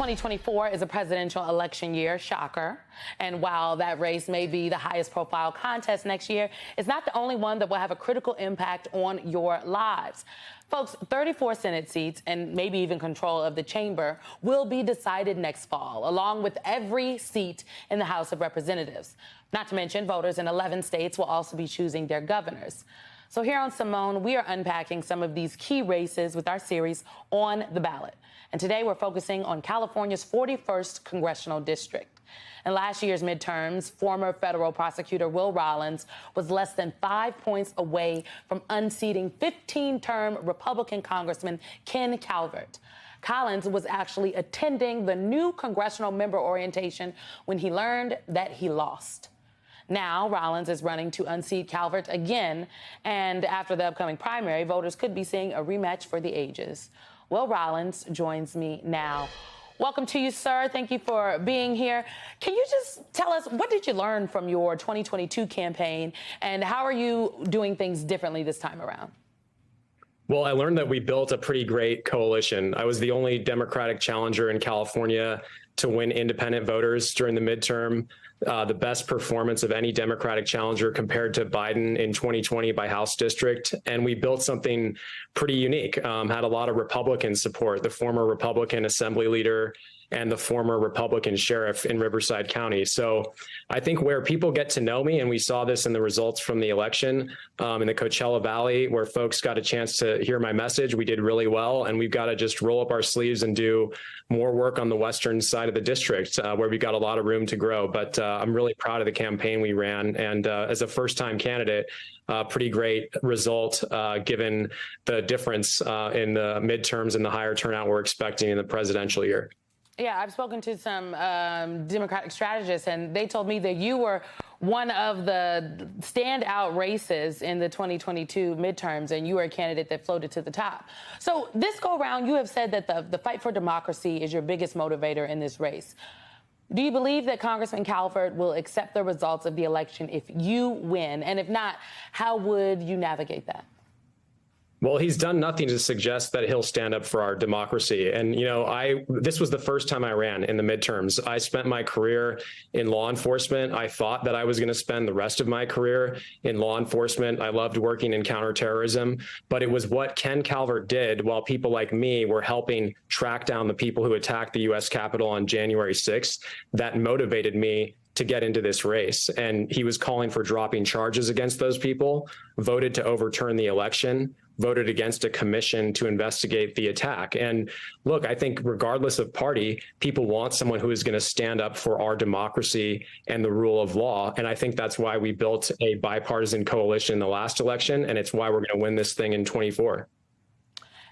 2024 is a presidential election year, shocker. And while that race may be the highest profile contest next year, it's not the only one that will have a critical impact on your lives. Folks, 34 Senate seats and maybe even control of the chamber will be decided next fall, along with every seat in the House of Representatives. Not to mention, voters in 11 states will also be choosing their governors. So here on Simone, we are unpacking some of these key races with our series On the Ballot. And today we're focusing on California's 41st congressional district. In last year's midterms, former federal prosecutor Will Rollins was less than 5 points away from unseating 15-term Republican Congressman Ken Calvert. Collins was actually attending the new congressional member orientation when he learned that he lost. Now, Rollins is running to unseat Calvert again, and after the upcoming primary, voters could be seeing a rematch for the ages. Will Rollins joins me now. Welcome to you, sir. Thank you for being here. Can you just tell us, what did you learn from your 2022 campaign, and how are you doing things differently this time around? Well, I learned that we built a pretty great coalition. I was the only Democratic challenger in California to win independent voters during the midterm, the best performance of any Democratic challenger compared to Biden in 2020 by House district. And we built something pretty unique, had a lot of Republican support, the former Republican assembly leader and the former Republican sheriff in Riverside County. So I think where people get to know me, and we saw this in the results from the election in the Coachella Valley, where folks got a chance to hear my message, we did really well. And we've got to just roll up our sleeves and do more work on the western side of the district, where we've got a lot of room to grow. But I'm really proud of the campaign we ran. And as a first-time candidate, pretty great result given the difference in the midterms and the higher turnout we're expecting in the presidential year. Yeah, I've spoken to some Democratic strategists, and they told me that you were one of the standout races in the 2022 midterms, and you were a candidate that floated to the top. So this go around, you have said that the fight for democracy is your biggest motivator in this race. Do you believe that Congressman Calvert will accept the results of the election if you win? And if not, how would you navigate that? Well, he's done nothing to suggest that he'll stand up for our democracy. And, you know, this was the first time I ran in the midterms. I spent my career in law enforcement. I thought that I was going to spend the rest of my career in law enforcement. I loved working in counterterrorism, but it was what Ken Calvert did while people like me were helping track down the people who attacked the U.S. Capitol on January 6th that motivated me to get into this race. And he was calling for dropping charges against those people, voted to overturn the election, voted against a commission to investigate the attack. And look, I think regardless of party, people want someone who is going to stand up for our democracy and the rule of law. And I think that's why we built a bipartisan coalition in the last election, and it's why we're going to win this thing in 24.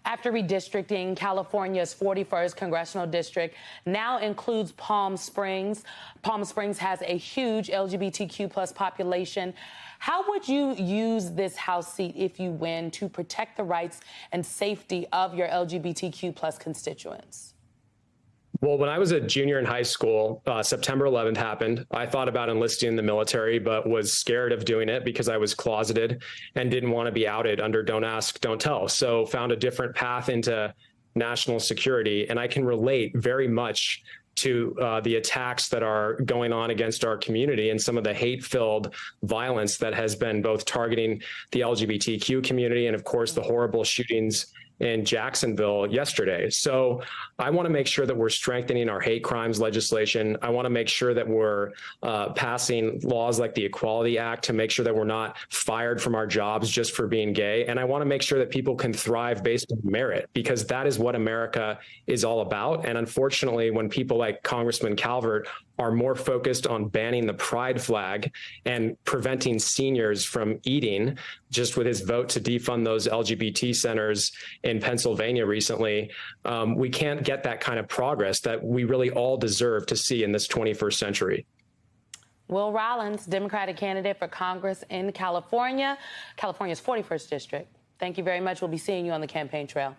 After redistricting, California's 41st congressional district now includes Palm Springs. Palm Springs has a huge LGBTQ plus population. How would you use this House seat if you win to protect the rights and safety of your LGBTQ plus constituents? Well, when I was a junior in high school, September 11th happened. I thought about enlisting in the military, but was scared of doing it because I was closeted and didn't want to be outed under Don't Ask, Don't Tell. So found a different path into national security. And I can relate very much to the attacks that are going on against our community and some of the hate-filled violence that has been both targeting the LGBTQ community and, of course, the horrible shootings in Jacksonville yesterday. So I want to make sure that we're strengthening our hate crimes legislation. I want to make sure that we're passing laws like the Equality Act to make sure that we're not fired from our jobs just for being gay. And I want to make sure that people can thrive based on merit, because that is what America is all about. And unfortunately, when people like Congressman Calvert are more focused on banning the pride flag and preventing seniors from eating, just with his vote to defund those LGBT centers in Pennsylvania recently, we can't get that kind of progress that we really all deserve to see in this 21st century. Will Rollins, Democratic candidate for Congress in California, California's 41st district. Thank you very much. We'll be seeing you on the campaign trail.